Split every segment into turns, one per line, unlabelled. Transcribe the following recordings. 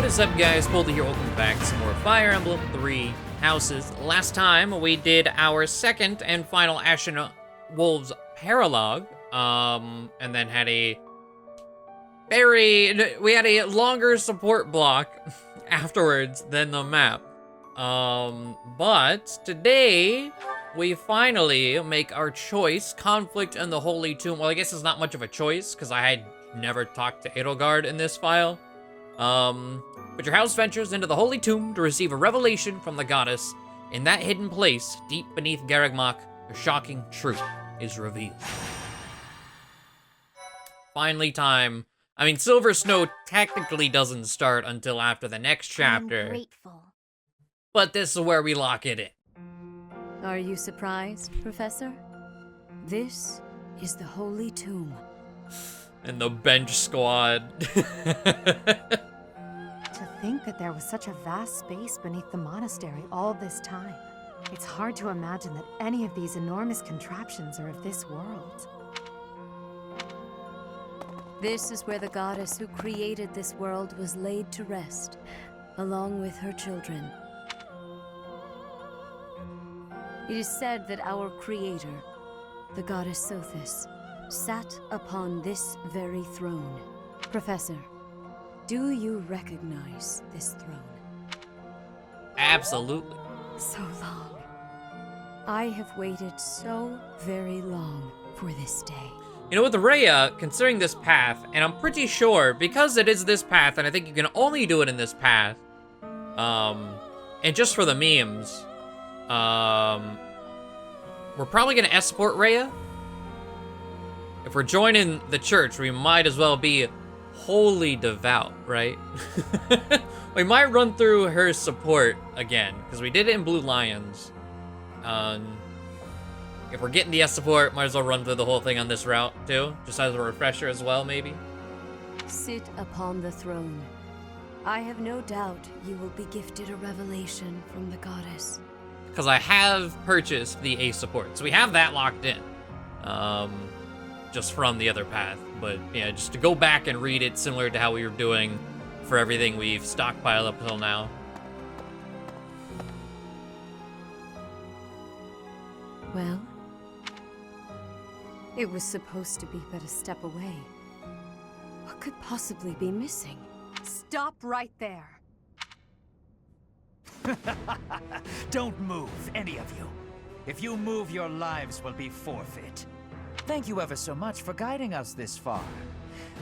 What is up, guys? Poledoo here. Welcome back to some more Fire Emblem 3 Houses. Last time, we did our second and final Ashen Wolves paralogue, and then had a longer support block afterwards than the map. But today, we finally make our choice, Conflict in the Holy Tomb. Well, I guess it's not much of a choice, because I had never talked to Edelgard in this file. But your house ventures into the Holy Tomb to receive a revelation from the goddess. In that hidden place, deep beneath Garreg Mach, a shocking truth is revealed. Finally time. I mean, Silver Snow technically doesn't start until after the next chapter.
I'm grateful.
But this is where we lock it in.
Are you surprised, Professor? This is the Holy Tomb.
And the bench squad.
To think that there was such a vast space beneath the monastery all this time. It's hard to imagine that any of these enormous contraptions are of this world.
This is where the goddess who created this world was laid to rest, along with her children. It is said that our creator, the goddess Sothis, sat upon this very throne. Professor, do you recognize this throne?
Absolutely.
So long. I have waited so very long for this day.
You know, with Rhea, considering this path, and I'm pretty sure, because it is this path, and I think you can only do it in this path, and just for the memes, we're probably gonna escort Rhea. If we're joining the church, we might as well be wholly devout, right? We might run through her support again, because we did it in Blue Lions. If we're getting the S support, might as well run through the whole thing on this route, too. Just as a refresher as well, maybe.
Sit upon the throne. I have no doubt you will be gifted a revelation from the goddess.
Because I have purchased the A support, so we have that locked in. Just from the other path. But yeah, just to go back and read it similar to how we were doing for everything we've stockpiled up until now.
Well, it was supposed to be but a step away. What could possibly be missing?
Stop right there.
Don't move, any of you. If you move, your lives will be forfeit. Thank you ever so much for guiding us this far.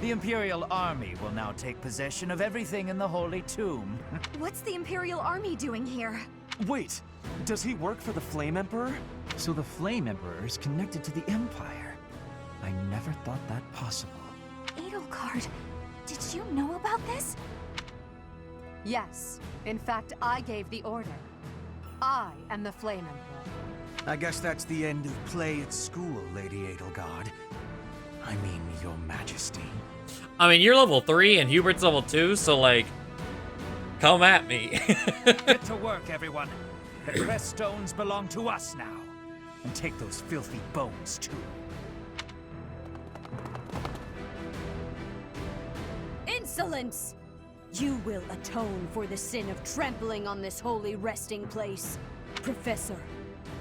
The Imperial Army will now take possession of everything in the Holy Tomb.
What's the Imperial Army doing here?
Wait, does he work for the Flame Emperor? So the Flame Emperor is connected to the Empire. I never thought that possible.
Edelgard, did you know about this? Yes. In fact, I gave the order. I am the Flame Emperor.
I guess that's the end of play at school, Lady Edelgard. I mean, Your Majesty.
I mean, you're level 3 and Hubert's level 2, so like, come at me.
Get to work, everyone. The crest stones belong to us now. And take those filthy bones, too.
Insolence! You will atone for the sin of trampling on this holy resting place. Professor,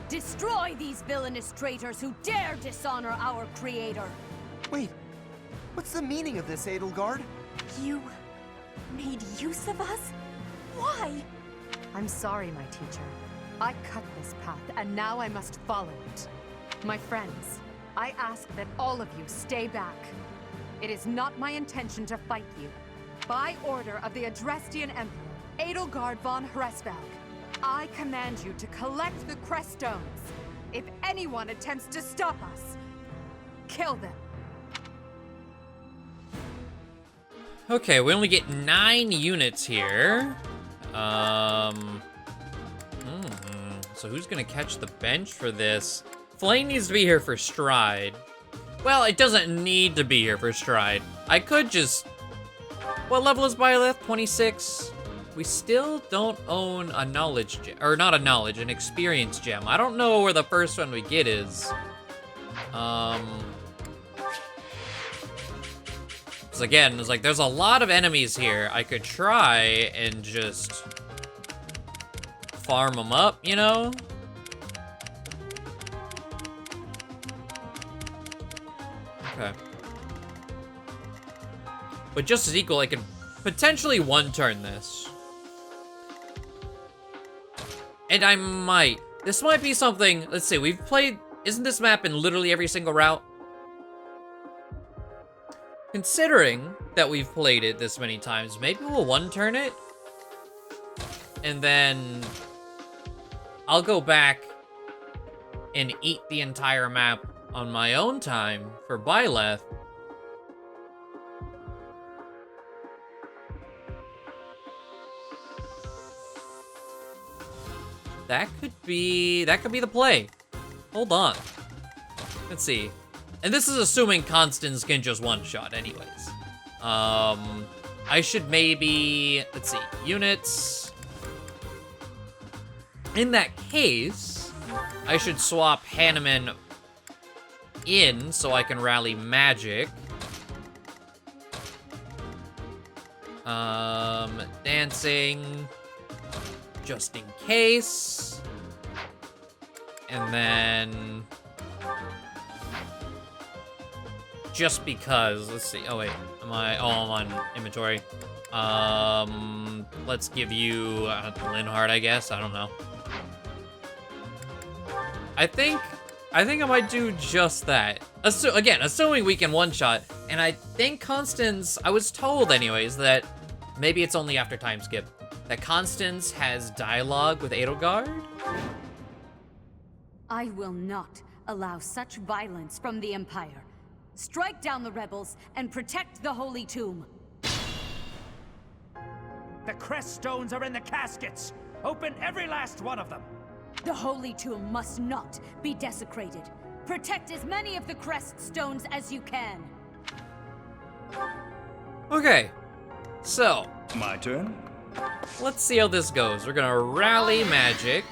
destroy these villainous traitors who dare dishonor our creator.
Wait, what's the meaning of this, Edelgard?
You made use of us? Why? I'm sorry, my teacher. I cut this path, and now I must follow it. My friends, I ask that all of you stay back. It is not my intention to fight you. By order of the Adrestian Emperor, Edelgard von Hresvelg, I command you to collect the crest stones. If anyone attempts to stop us, kill them.
Okay, we only get 9 units here. So who's gonna catch the bench for this? Flame needs to be here for Stride. Well, it doesn't need to be here for Stride. I could just... What level is Byleth? 26? We still don't own a knowledge gem, or not a knowledge, an experience gem. I don't know where the first one we get is. Because again, it's like, there's a lot of enemies here. I could try and just farm them up, you know? Okay. But just as equal, I could potentially one-turn this. And I might. This might be something, let's see, we've played, isn't this map in literally every single route? Considering that we've played it this many times, maybe we'll one-turn it. And then I'll go back and eat the entire map on my own time for Byleth. That could be the play. Hold on. Let's see. And this is assuming Constance can just one-shot anyways. I should maybe, let's see, units. In that case, I should swap Hanneman in so I can rally magic. Dancing, just in case. And then just because, let's see. Oh wait, I'm on inventory. Let's give you Linhardt, I guess. I don't know. I think I might do just that. Again, assuming we can one-shot. And I think Constance, I was told anyways that maybe it's only after time skip, that Constance has dialogue with Edelgard.
I will not allow such violence from the Empire. Strike down the rebels and protect the Holy Tomb.
The crest stones are in the caskets. Open every last one of them.
The Holy Tomb must not be desecrated. Protect as many of the crest stones as you can.
Okay, so
My turn?
let's see how this goes. We're gonna rally magic.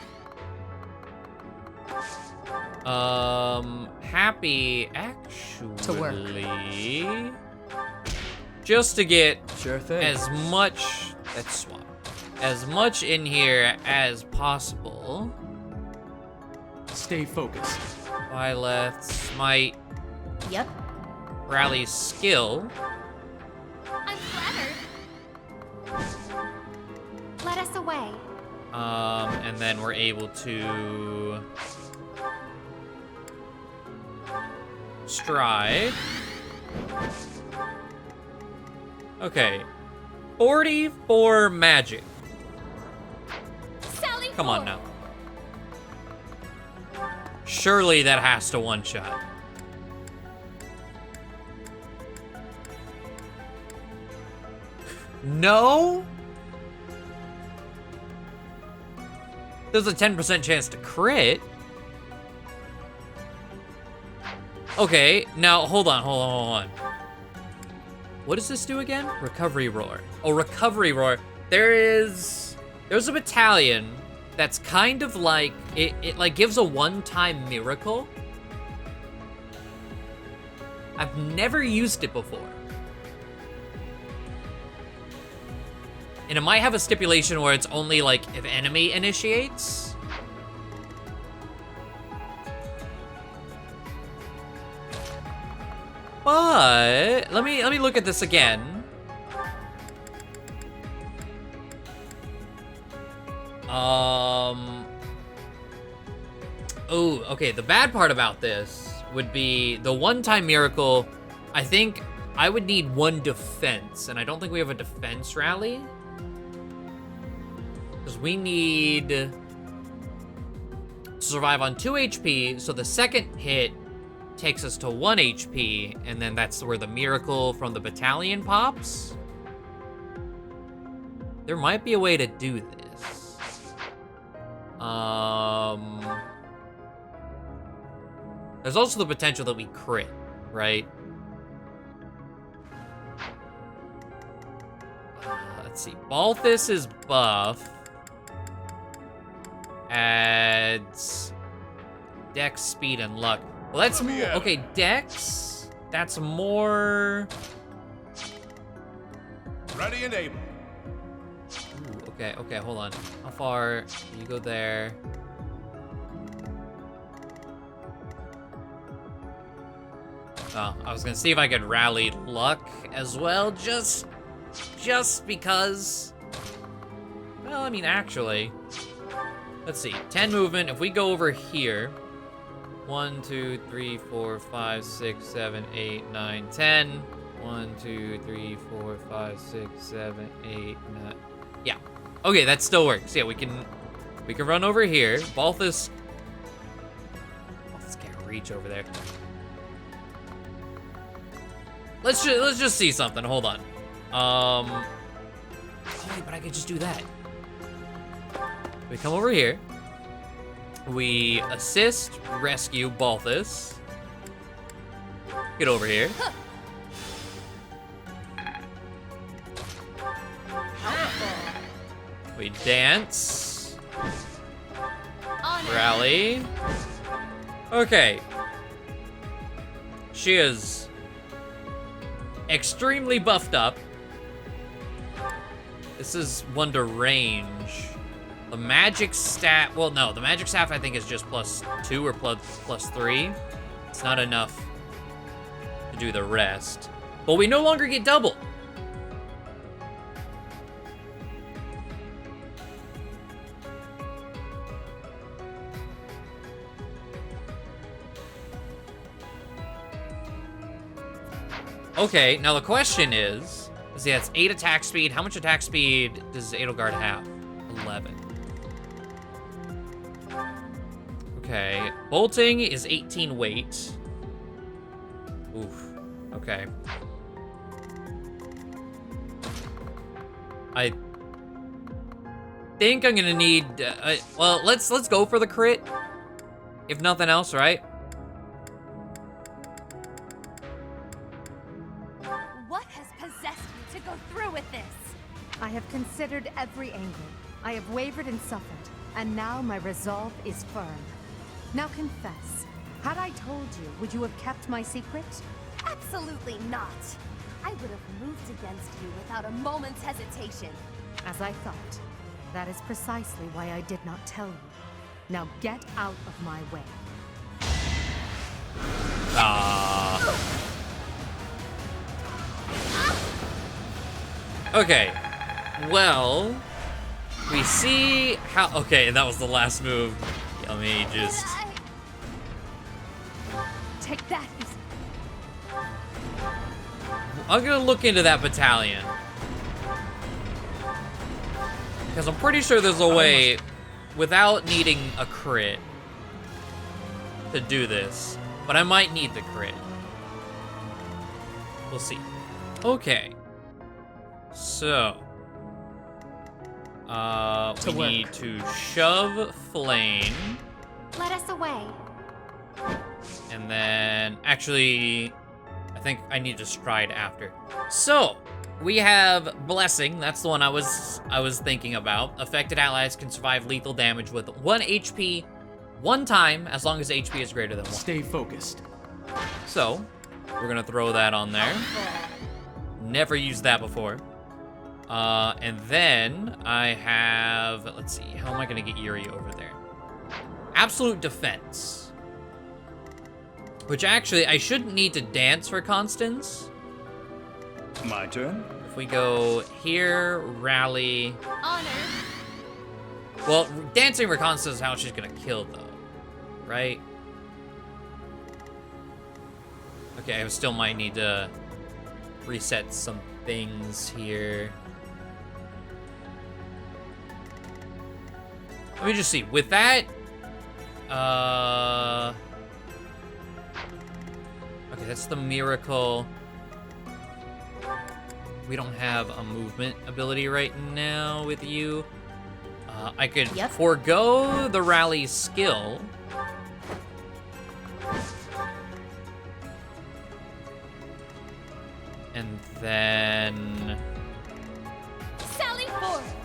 Happy actually
To work.
just to get
Sure thing.
as much, let's swap, as much in here as possible.
Stay focused.
Byleth, smite,
Yep.
rally skill.
I'm flattered. Let us away.
And then we're able to stride. Okay. 44 magic.
Sally
Come on
forth.
now. Surely that has to one-shot. No? There's a 10% chance to crit. Okay, now hold on. What does this do again? Recovery roar. Oh, recovery roar. There's a battalion that's kind of like, it like gives a one-time miracle. I've never used it before. And it might have a stipulation where it's only like if enemy initiates. But let me look at this again. Oh, okay. The bad part about this would be the one-time miracle. I think I would need one defense, and I don't think we have a defense rally. Because we need to survive on 2 HP, so the second hit takes us to 1 HP, and then that's where the miracle from the battalion pops. There might be a way to do this. There's also the potential that we crit, right? Let's see. Balthus is buff. Adds Dex, speed, and luck. Well, that's more. Okay, Dex. That's more.
Ready and able.
Ooh, okay, hold on. How far? You go there. Oh, I was gonna see if I could rally luck as well, just because. Well, I mean, actually, let's see. 10 movement. If we go over here, 1, 2, 3, 4, 5, 6, 7, 8, 9, 10. 1, 2, 3, 4, 5, 6, 7, 8, 9. Yeah. Okay, that still works. Yeah, we can run over here. Balthus can't reach over there. Let's just see something. Hold on. Oh wait, but I could just do that. We come over here. We assist, rescue Balthus. Get over here. We dance. Rally. Okay. She is extremely buffed up. This is one to range. The magic stat, well, no, the magic staff I think is just +2 or +3. It's not enough to do the rest. But we no longer get double. Okay, now the question is, yeah, it's 8 attack speed. How much attack speed does Edelgard have? 11. Okay, bolting is 18 weight. Oof, okay. I think I'm gonna need, well, let's go for the crit. If nothing else, right?
I have considered every angle. I have wavered and suffered, and now my resolve is firm. Now confess, had I told you, would you have kept my secret?
Absolutely not. I would have moved against you without a moment's hesitation.
As I thought. That is precisely why I did not tell you. Now get out of my way.
Okay. Well, we see how. Okay, that was the last move. Let me just.
Take that.
I'm gonna look into that battalion. Because I'm pretty sure there's a way, without needing a crit, to do this. But I might need the crit. We'll see. Okay. So. We need to shove Flame.
Let us away.
And then, actually, I think I need to stride after. So, we have Blessing. That's the one I was thinking about. Affected allies can survive lethal damage with 1 HP, 1 time, as long as HP is greater than 1.
Stay focused.
So, we're gonna throw that on there. Never used that before. And then I have, let's see, how am I gonna get Yuri over there? Absolute Defense. Which actually, I shouldn't need to dance for Constance.
My turn.
If we go here, rally.
Honor.
Well, dancing for Constance is how she's gonna kill though, right? Okay, I still might need to reset some things here. Let me just see. With that, okay, that's the miracle. We don't have a movement ability right now with you. I could forego the rally skill. And then...
Sally forth.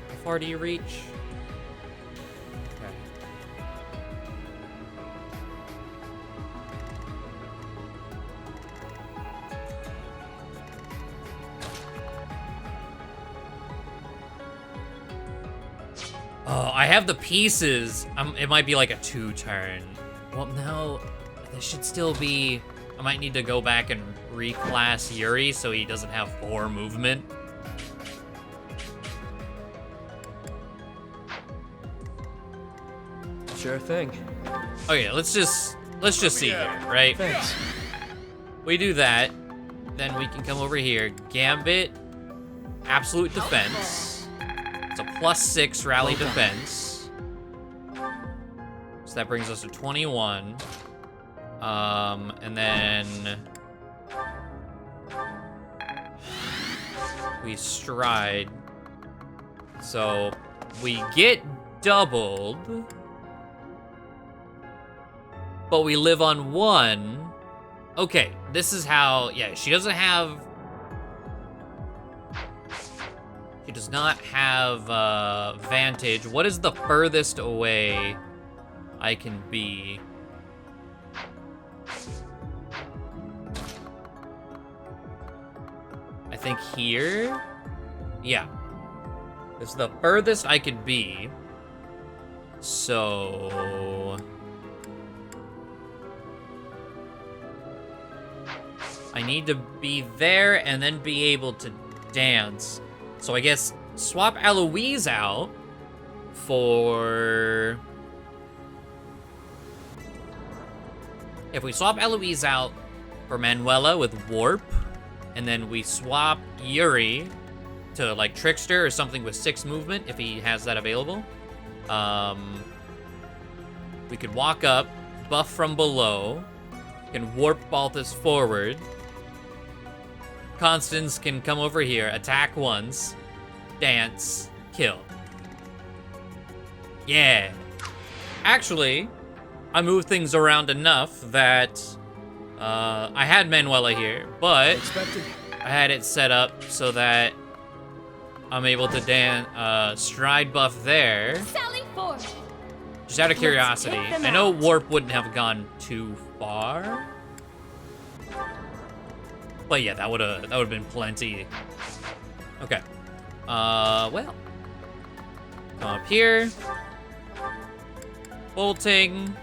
How far do you reach? Okay. Oh, I have the pieces. It might be like a 2-turn. Well, no, this should still be... I might need to go back and reclass Yuri so he doesn't have 4 movement.
Sure thing.
Okay, let's just see here, right?
Thanks.
We do that, then we can come over here. Gambit, absolute defense. It's a +6 rally defense. So that brings us to 21. And then we stride. So we get doubled, but we live on 1. Okay, this is how, yeah, she does not have vantage. What is the furthest away I can be? I think here? Yeah. It's the furthest I could be. So... I need to be there and then be able to dance. So I guess swap Eloise out for... If we swap Eloise out for Manuela with Warp, and then we swap Yuri to like Trickster or something with 6 movement, if he has that available. We could walk up, buff from below, can Warp Balthus forward. Constance can come over here, attack once, dance, kill. Yeah. Actually, I moved things around enough that I had Manuela here, but I had it set up so that I'm able to dance stride buff there.
Sally forward.
Just out of curiosity, I know Warp wouldn't have gone too far. But yeah, that would've been plenty. Okay. Well. Come up here. Bolting.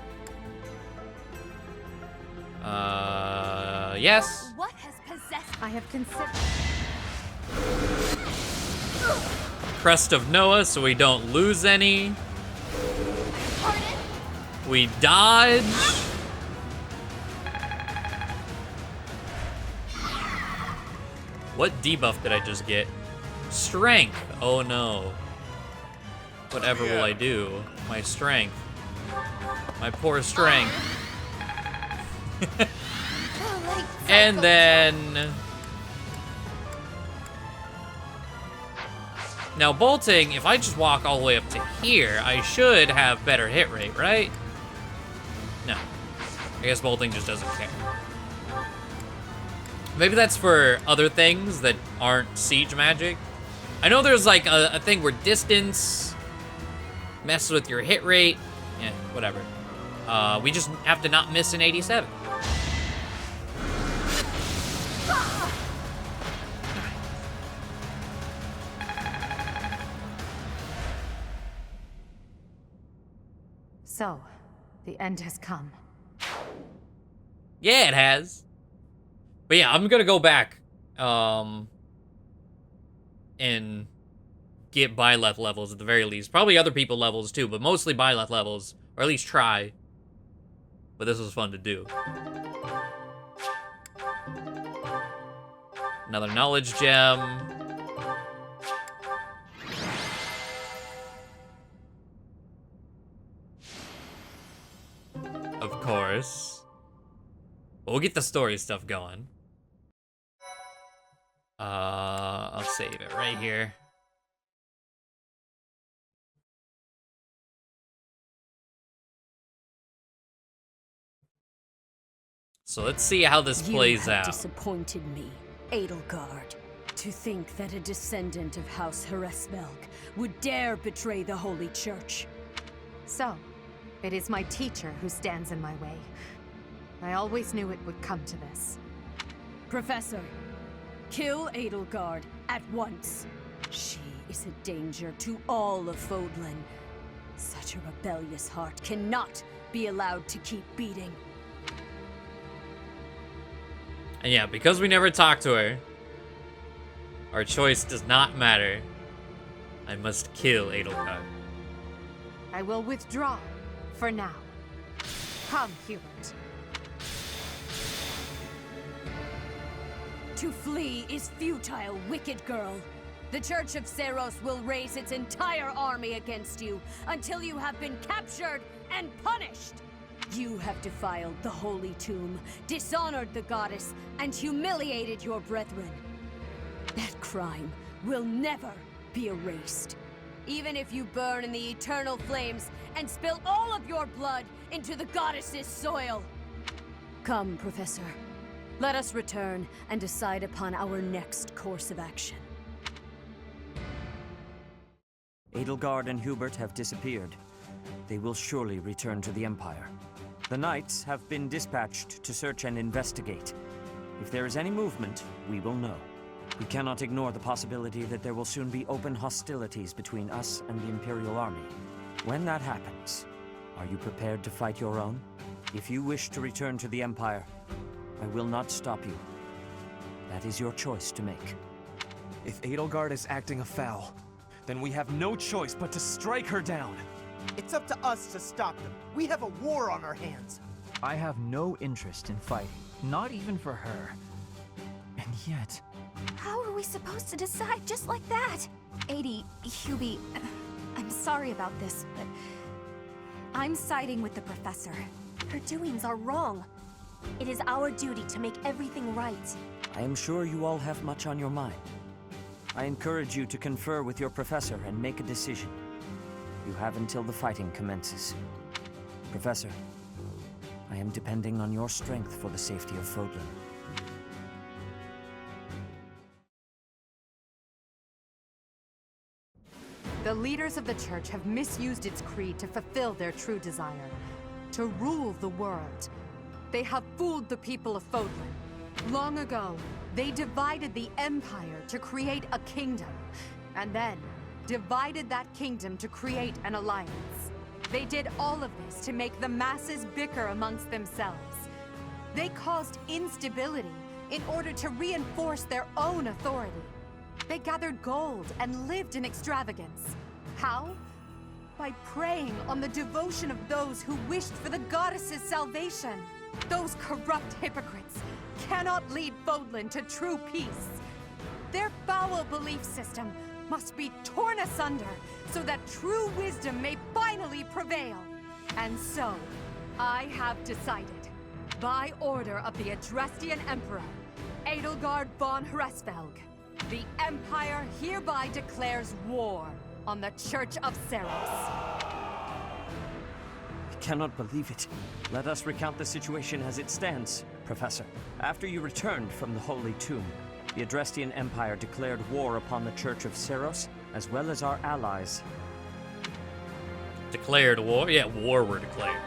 Yes.
What has possessed?
I have considered.
Crest of Noah, so we don't lose any.
Pardon?
We dodge. What debuff did I just get? Strength. Oh no. Whatever will I do? My strength. My poor strength. And then... Now bolting, if I just walk all the way up to here, I should have better hit rate, right? No. I guess bolting just doesn't care. Maybe that's for other things that aren't siege magic. I know there's like a thing where distance messes with your hit rate. Yeah, whatever. We just have to not miss an 87.
So, the end has come.
Yeah, it has. But yeah, I'm gonna go back and get Byleth levels at the very least. Probably other people levels too, but mostly Byleth levels, or at least try. But this was fun to do. Another knowledge gem. Of course. But we'll get the story stuff going. I'll save it right here. So let's see how this plays
You have
out.
disappointed me, Edelgard. To think that a descendant of House Hresmelk would dare betray the Holy Church.
So, it is my teacher who stands in my way. I always knew it would come to this.
Professor, kill Edelgard at once. She is a danger to all of Fódlan, Such a rebellious heart cannot be allowed to keep beating.
And yeah, because we never talked to her, our choice does not matter. I must kill Edelgard.
I will withdraw for now. Come, Hubert.
To flee is futile, wicked girl. The Church of Seiros will raise its entire army against you until you have been captured and punished. You have defiled the holy tomb, dishonored the goddess, and humiliated your brethren. That crime will never be erased. Even if you burn in the eternal flames and spill all of your blood into the goddess's soil. Come, Professor. Let us return and decide upon our next course of action.
Edelgard and Hubert have disappeared. They will surely return to the Empire. The Knights have been dispatched to search and investigate. If there is any movement, we will know. We cannot ignore the possibility that there will soon be open hostilities between us and the Imperial Army. When that happens, are you prepared to fight your own? If you wish to return to the Empire, I will not stop you. That is your choice to make.
If Edelgard is acting afoul, then we have no choice but to strike her down.
It's up to us to stop them. We have a war on our hands.
I have no interest in fighting, not even for her. And yet...
How are we supposed to decide just like that? Hubie, I'm sorry about this, but I'm siding with the professor. Her doings are wrong. It is our duty to make everything right.
I am sure you all have much on your mind. I encourage you to confer with your professor and make a decision. You have until the fighting commences. Professor, I am depending on your strength for the safety of Fódlan.
The leaders of the church have misused its creed to fulfill their true desire, to rule the world. They have fooled the people of Fódlan. Long ago, they divided the Empire to create a kingdom, and then divided that kingdom to create an alliance. They did all of this to make the masses bicker amongst themselves. They caused instability in order to reinforce their own authority. They gathered gold and lived in extravagance. How? By preying on the devotion of those who wished for the goddess's salvation. Those corrupt hypocrites cannot lead Fódlan to true peace. Their foul belief system must be torn asunder so that true wisdom may finally prevail. And so, I have decided, by order of the Adrestian Emperor, Edelgard von Hresvelg, the Empire hereby declares war on the Church of Seiros.
I cannot believe it. Let us recount the situation as it stands, Professor. After you returned from the Holy Tomb, the Adrestian Empire declared war upon the Church of Seiros, as well as our allies.
Declared war? Yeah, war were declared.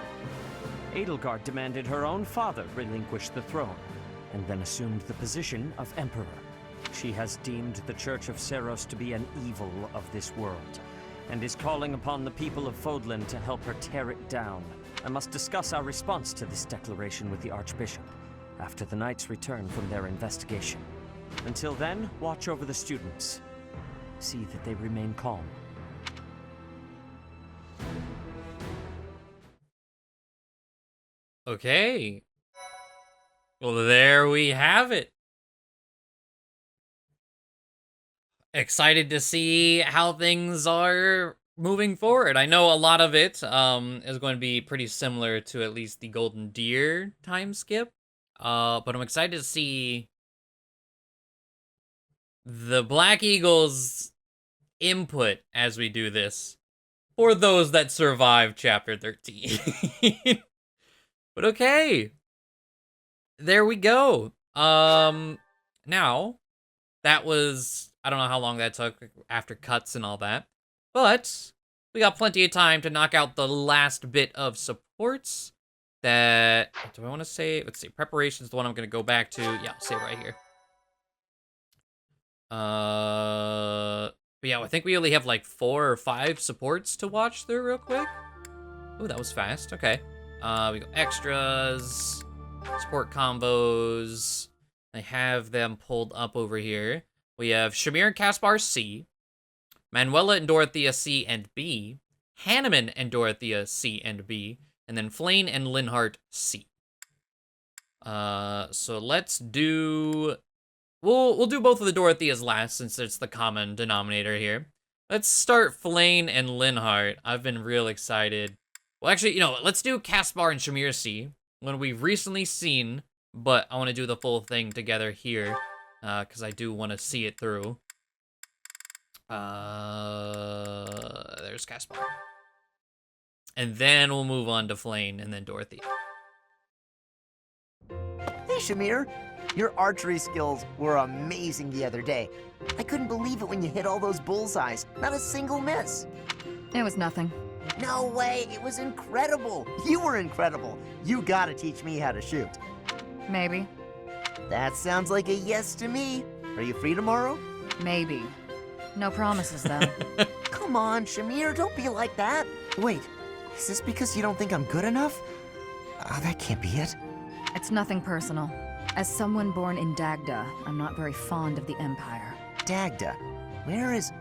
Edelgard demanded her own father relinquish the throne, and then assumed the position of Emperor. She has deemed the Church of Seiros to be an evil of this world, and is calling upon the people of Fódlan to help her tear it down. I must discuss our response to this declaration with the Archbishop, after the Knights return from their investigation. Until then, watch over the students. See that they remain calm.
Okay. Well, there we have it. Excited to see how things are moving forward. I know a lot of it is going to be pretty similar to at least the Golden Deer time skip. But I'm excited to see the Black Eagle's input as we do this for those that survive Chapter 13. But okay. There we go. Now, that was... I don't know how long that took after cuts and all that. But we got plenty of time to knock out the last bit of supports that... Do I want to say... Let's see. Preparation's the one I'm going to go back to. Yeah, I'll say it right here. But yeah, I think we only have like 4 or 5 supports to watch through real quick. Ooh, that was fast. Okay. We go extras, support combos. I have them pulled up over here. We have Shamir and Caspar C, Manuela and Dorothea C and B, Hanneman and Dorothea C and B, and then Flane and Linhart C. So let's do... We'll do both of the Dorotheas last since it's the common denominator here. Let's start Flane and Linhart. I've been real excited. Well, actually, you know what? Let's do Caspar and Shamir C, one we've recently seen, but I want to do the full thing together here, because I do want to see it through. There's Caspar. And then we'll move on to Flane and then Dorothea.
Hey, Shamir. Your archery skills were amazing the other day. I couldn't believe it when you hit all those bullseyes. Not a single miss.
It was nothing.
No way, it was incredible. You were incredible. You gotta teach me how to shoot.
Maybe.
That sounds like a yes to me. Are you free tomorrow?
Maybe. No promises, though.
Come on, Shamir, don't be like that. Wait, is this because you don't think I'm good enough? That can't be it.
It's nothing personal. As someone born in Dagda, I'm not very fond of the Empire.
Dagda? Where is...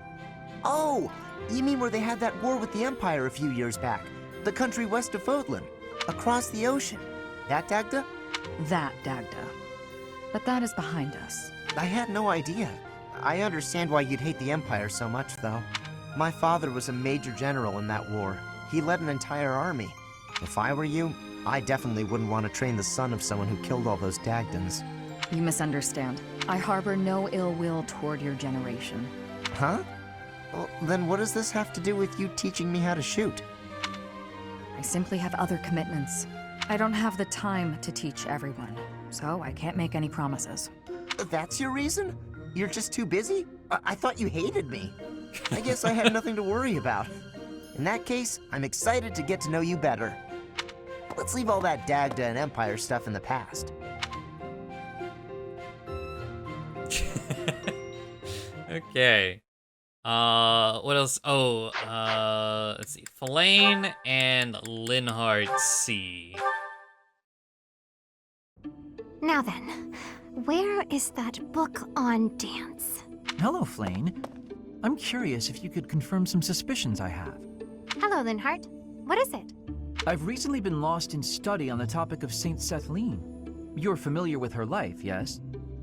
Oh! You mean where they had that war with the Empire a few years back? The country west of Fódlan, across the ocean. That Dagda?
That Dagda. But that is behind us.
I had no idea. I understand why you'd hate the Empire so much, though. My father was a major general in that war. He led an entire army. If I were you, I definitely wouldn't want to train the son of someone who killed all those Dagdans.
You misunderstand. I harbor no ill will toward your generation.
Huh? Well, then what does this have to do with you teaching me how to shoot?
I simply have other commitments. I don't have the time to teach everyone, so I can't make any promises.
That's your reason? You're just too busy? I thought you hated me. I guess I had nothing to worry about. In that case, I'm excited to get to know you better. Let's leave all that Dagda and Empire stuff in the past.
Okay. What else? Oh, let's see. Flane and Linhart C.
Now then, where is that book on dance?
Hello, Flane. I'm curious if you could confirm some suspicions I have.
Hello, Linhart. What is it?
I've recently been lost in study on the topic of Saint Sethlene. You're familiar with her life, yes?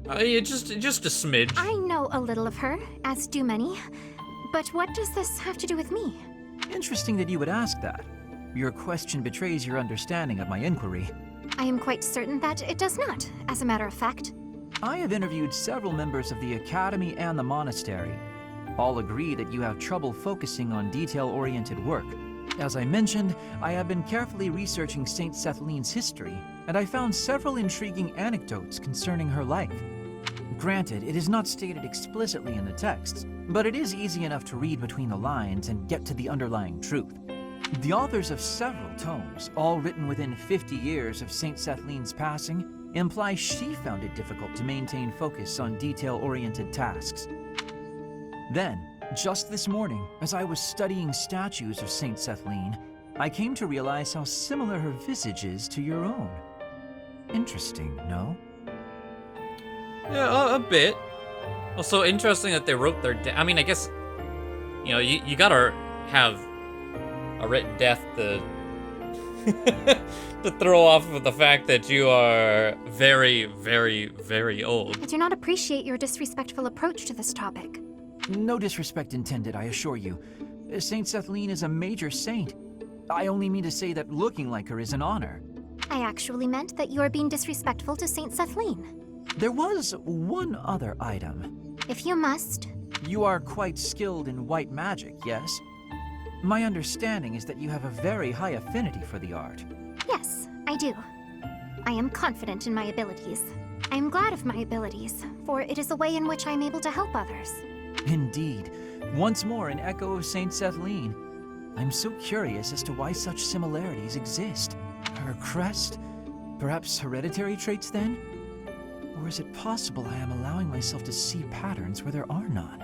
Yeah, just a smidge.
I know a little of her, as do many. But what does this have to do with me?
Interesting that you would ask that. Your question betrays your understanding of my inquiry.
I am quite certain that it does not, as a matter of fact.
I have interviewed several members of the Academy and the Monastery. All agree that you have trouble focusing on detail-oriented work. As I mentioned, I have been carefully researching Saint Sethlene's history, and I found several intriguing anecdotes concerning her life. Granted, it is not stated explicitly in the texts, but it is easy enough to read between the lines and get to the underlying truth. The authors of several tomes, all written within 50 years of Saint Sethlene's passing, imply she found it difficult to maintain focus on detail-oriented tasks. Then, just this morning, as I was studying statues of Saint Sethlene, I came to realize how similar her visage is to your own. Interesting, no?
Yeah, a bit. Also interesting that they wrote their I mean, I guess, you know, you gotta have a written death to to throw off of the fact that you are very, very, very old.
I do not appreciate your disrespectful approach to this topic.
No disrespect intended, I assure you. Saint Sethlene is a major saint. I only mean to say that looking like her is an honor.
I actually meant that you are being disrespectful to Saint Sethlene.
There was one other item.
If you must.
You are quite skilled in white magic, yes? My understanding is that you have a very high affinity for the art.
Yes, I do. I am confident in my abilities. I am glad of my abilities, for it is a way in which I am able to help others.
Indeed. Once more an echo of Saint Sethlene. I'm so curious as to why such similarities exist. Her crest? Perhaps hereditary traits then? Or is it possible I am allowing myself to see patterns where there are none?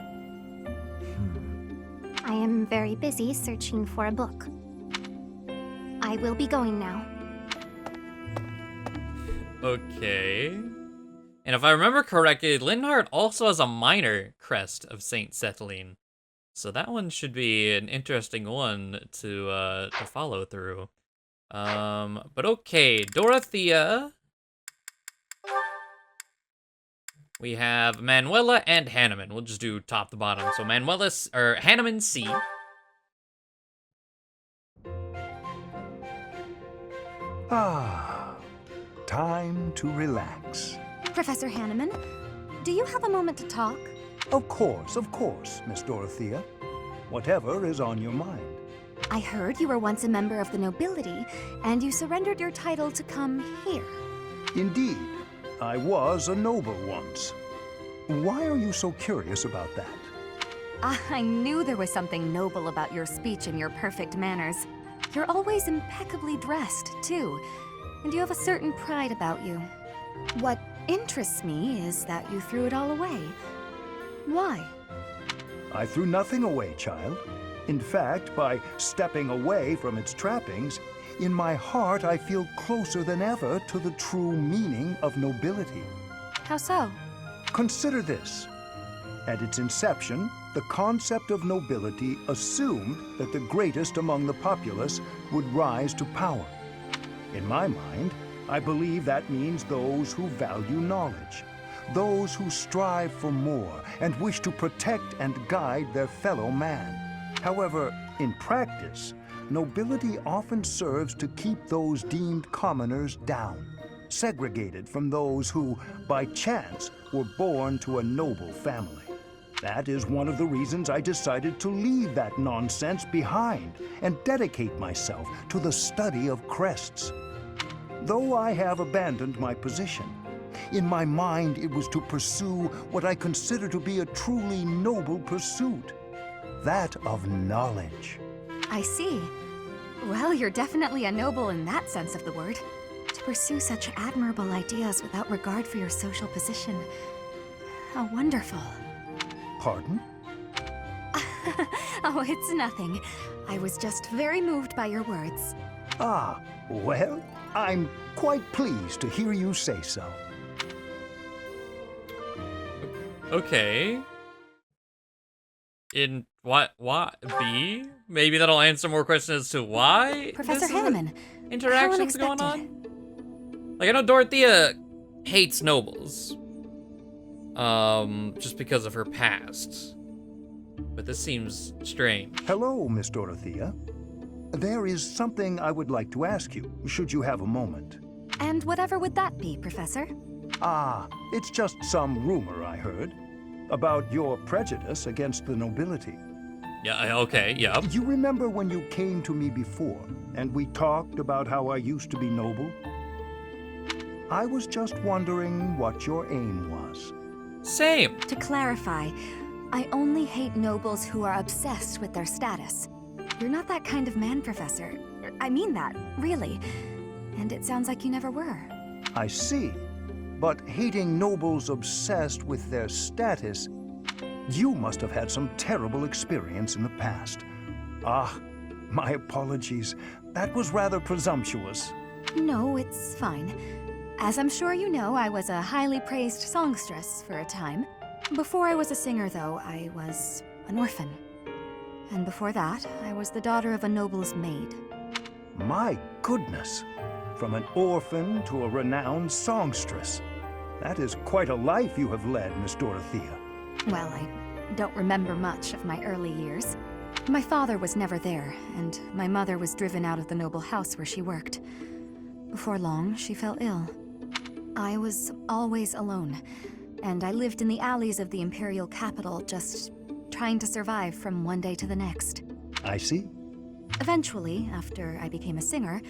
I am very busy searching for a book. I will be going now.
Okay. And if I remember correctly, Linhardt also has a minor crest of Saint Sethlin. So that one should be an interesting one to follow through. But okay, Dorothea. We have Manuela and Hanneman. We'll just do top to bottom. So Manuela, or Hanneman C.
Ah, time to relax.
Professor Hanneman, do you have a moment to talk?
Of course, Miss Dorothea. Whatever is on your mind.
I heard you were once a member of the nobility, and you surrendered your title to come here.
Indeed, I was a noble once. Why are you so curious about that?
I knew there was something noble about your speech and your perfect manners. You're always impeccably dressed, too, and you have a certain pride about you. What interests me is that you threw it all away. Why?
I threw nothing away, child. In fact, by stepping away from its trappings, in my heart I feel closer than ever to the true meaning of nobility.
How so?
Consider this. At its inception, the concept of nobility assumed that the greatest among the populace would rise to power. In my mind, I believe that means those who value knowledge, those who strive for more and wish to protect and guide their fellow man. However, in practice, nobility often serves to keep those deemed commoners down, segregated from those who, by chance, were born to a noble family. That is one of the reasons I decided to leave that nonsense behind and dedicate myself to the study of crests. Though I have abandoned my position, in my mind it was to pursue what I consider to be a truly noble pursuit, that of knowledge.
I see. Well, you're definitely a noble in that sense of the word. To pursue such admirable ideas without regard for your social position. How wonderful.
Pardon?
Oh, it's nothing. I was just very moved by your words.
Ah, well, I'm quite pleased to hear you say so.
Okay. In what B? Maybe that'll answer more questions as to why
Professor
this
Hanneman,
interaction's going on. Like, I know Dorothea hates nobles. Just because of her past. But this seems strange.
Hello, Miss Dorothea. There is something I would like to ask you, should you have a moment.
And whatever would that be, Professor?
Ah, it's just some rumor I heard about your prejudice against the nobility.
Yeah, okay, yeah.
You remember when you came to me before, and we talked about how I used to be noble? I was just wondering what your aim was.
Same.
To clarify, I only hate nobles who are obsessed with their status. You're not that kind of man, Professor. I mean that, really. And it sounds like you never were.
I see. But hating nobles obsessed with their status, you must have had some terrible experience in the past. Ah, my apologies. That was rather presumptuous.
No, it's fine. As I'm sure you know, I was a highly praised songstress for a time. Before I was a singer, though, I was an orphan. And before that, I was the daughter of a noble's maid.
My goodness! From an orphan to a renowned songstress. That is quite a life you have led, Miss Dorothea.
Well, I don't remember much of my early years. My father was never there, and my mother was driven out of the noble house where she worked. Before long, she fell ill. I was always alone, and I lived in the alleys of the imperial capital, just trying to survive from one day to the next.
I see.
Eventually, after I became a singer,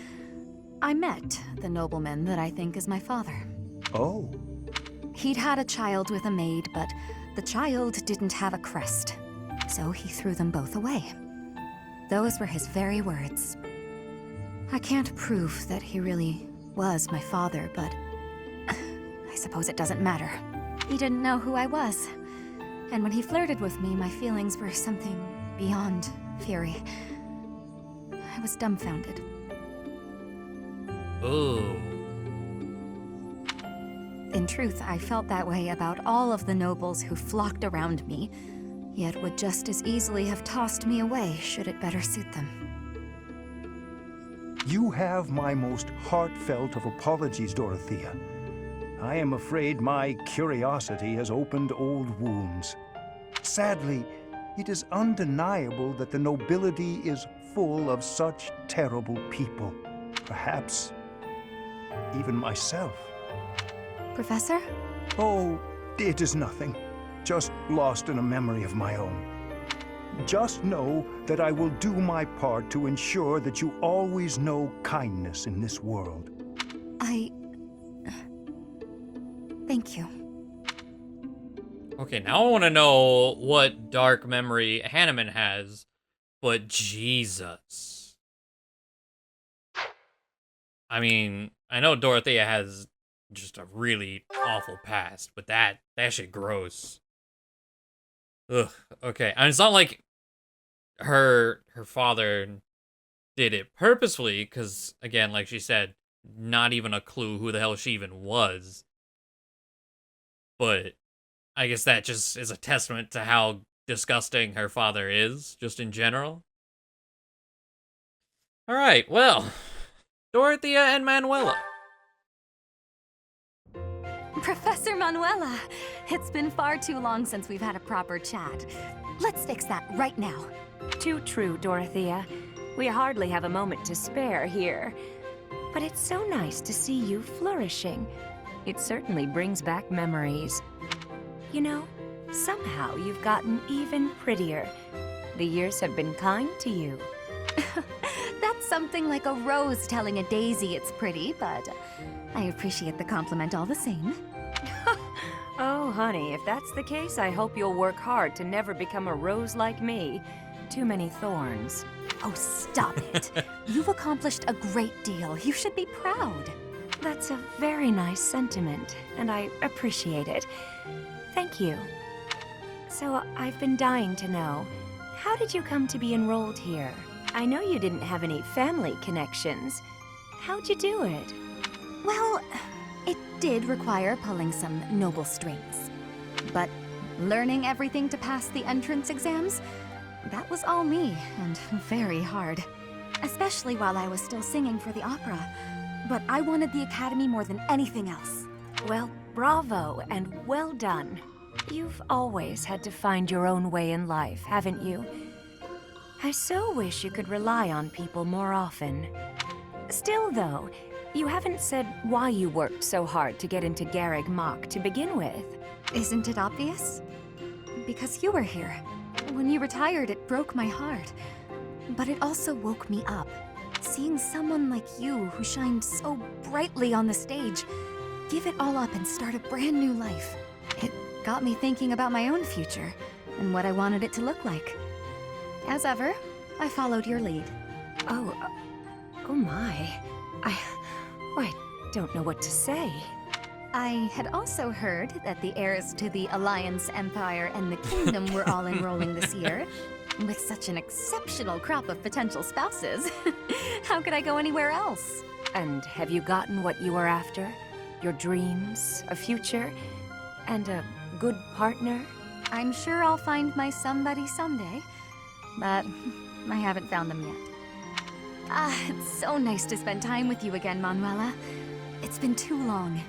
I met the nobleman that I think is my father.
Oh.
He'd had a child with a maid, but the child didn't have a crest, so he threw them both away. Those were his very words. I can't prove that he really was my father, but I suppose it doesn't matter. He didn't know who I was, and when he flirted with me, my feelings were something beyond fury. I was dumbfounded.
Ooh.
In truth, I felt that way about all of the nobles who flocked around me, yet would just as easily have tossed me away should it better suit them.
You have my most heartfelt of apologies, Dorothea. I am afraid my curiosity has opened old wounds. Sadly, it is undeniable that the nobility is full of such terrible people. Perhaps even myself.
Professor?
Oh, it is nothing. Just lost in a memory of my own. Just know that I will do my part to ensure that you always know kindness in this world.
Thank you.
Okay, now I want to know what dark memory Hanneman has, but Jesus. I mean, I know Dorothea has just a really awful past, but that shit gross. Ugh, okay. And it's not like her father did it purposefully, because, again, like she said, not even a clue who the hell she even was. But I guess that just is a testament to how disgusting her father is, just in general. Alright, well, Dorothea and Manuela.
Professor Manuela, it's been far too long since we've had a proper chat. Let's fix that right now.
Too true, Dorothea. We hardly have a moment to spare here. But it's so nice to see you flourishing. It certainly brings back memories. You know, somehow you've gotten even prettier. The years have been kind to you.
That's something like a rose telling a daisy it's pretty, but I appreciate the compliment all the same.
Oh, honey, if that's the case, I hope you'll work hard to never become a rose like me. Too many thorns.
Oh, stop it. You've accomplished a great deal. You should be proud.
That's a very nice sentiment, and I appreciate it. Thank you. So, I've been dying to know, how did you come to be enrolled here? I know you didn't have any family connections. How'd you do it?
Well, it did require pulling some noble strings. But learning everything to pass the entrance exams, that was all me, and very hard. Especially while I was still singing for the opera. But I wanted the academy more than anything else.
Well, bravo, and well done. You've always had to find your own way in life, haven't you? I so wish you could rely on people more often. Still, though, you haven't said why you worked so hard to get into Garreg Mach to begin with.
Isn't it obvious? Because you were here. When you retired, it broke my heart. But it also woke me up. Seeing someone like you, who shined so brightly on the stage, give it all up and start a brand new life. It got me thinking about my own future, and what I wanted it to look like. As ever, I followed your lead.
Oh my. I don't know what to say.
I had also heard that the heirs to the Alliance, Empire, and the Kingdom were all enrolling this year. With such an exceptional crop of potential spouses, how could I go anywhere else?
And have you gotten what you were after? Your dreams, a future, and a good partner?
I'm sure I'll find my somebody someday, but I haven't found them yet. It's so nice to spend time with you again, Manuela. It's been too long.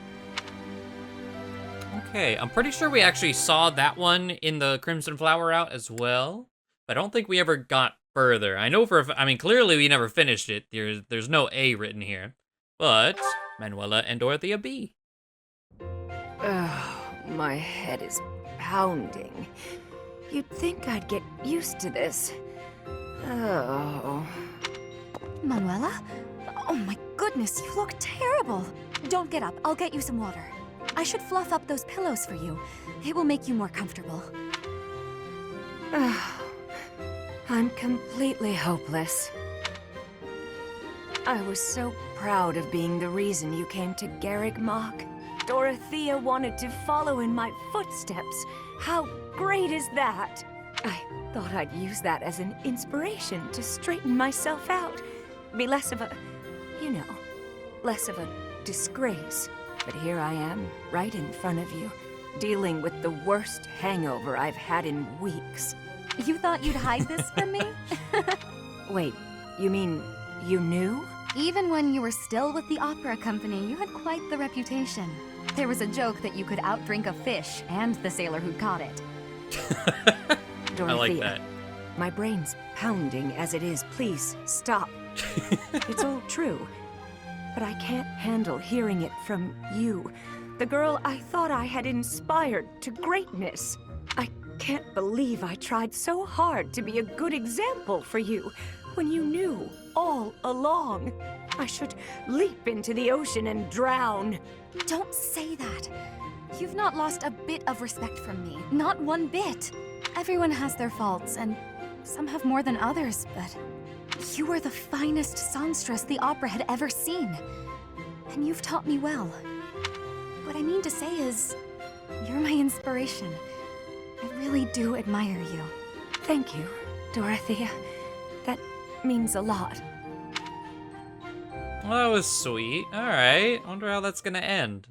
Okay, I'm pretty sure we actually saw that one in the Crimson Flower route as well. But I don't think we ever got further. I know clearly we never finished it. There's no A written here. But Manuela and Dorothea B.
Oh, my head is pounding. You'd think I'd get used to this. Oh.
Manuela? Oh my goodness, you look terrible. Don't get up, I'll get you some water. I should fluff up those pillows for you. It will make you more comfortable.
I'm completely hopeless. I was so proud of being the reason you came to Garreg Mach. Dorothea wanted to follow in my footsteps. How great is that? I thought I'd use that as an inspiration to straighten myself out. Be less of a, less of a disgrace. But here I am, right in front of you, dealing with the worst hangover I've had in weeks.
You thought you'd hide this from me?
Wait, you mean you knew?
Even when you were still with the opera company, you had quite the reputation. There was a joke that you could outdrink a fish and the sailor who caught it.
Dorothea,
I like that.
My brain's pounding as it is. Please, stop. It's all true. But I can't handle hearing it from you, the girl I thought I had inspired to greatness. I can't believe I tried so hard to be a good example for you when you knew all along. I should leap into the ocean and drown.
Don't say that. You've not lost a bit of respect from me. Not one bit. Everyone has their faults, and some have more than others, but you are the finest songstress the opera had ever seen. And you've taught me well. What I mean to say is, you're my inspiration. I really do admire you.
Thank you, Dorothea. That means a lot.
Well, that was sweet. Alright, I wonder how that's gonna end.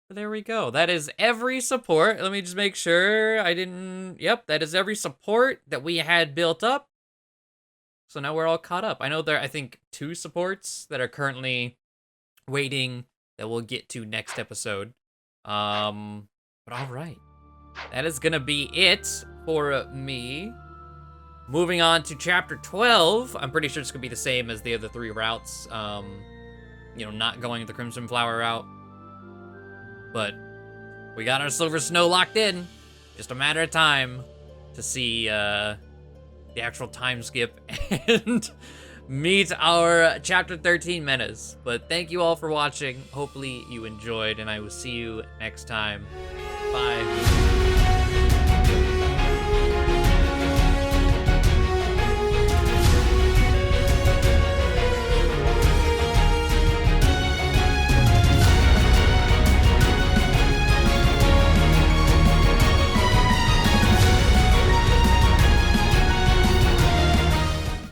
But there we go. That is every support. Let me just make sure I didn't... Yep, that is every support that we had built up. So now we're all caught up. I know there are, I think, 2 supports that are currently waiting that we'll get to next episode. But alright. That is gonna be it for me. Moving on to chapter 12. I'm pretty sure it's gonna be the same as the other 3 routes. You know, not going the Crimson Flower route. But we got our Silver Snow locked in. Just a matter of time to see the actual time skip and meet our chapter 13 menace. But thank you all for watching. Hopefully you enjoyed, and I will see you next time. Bye.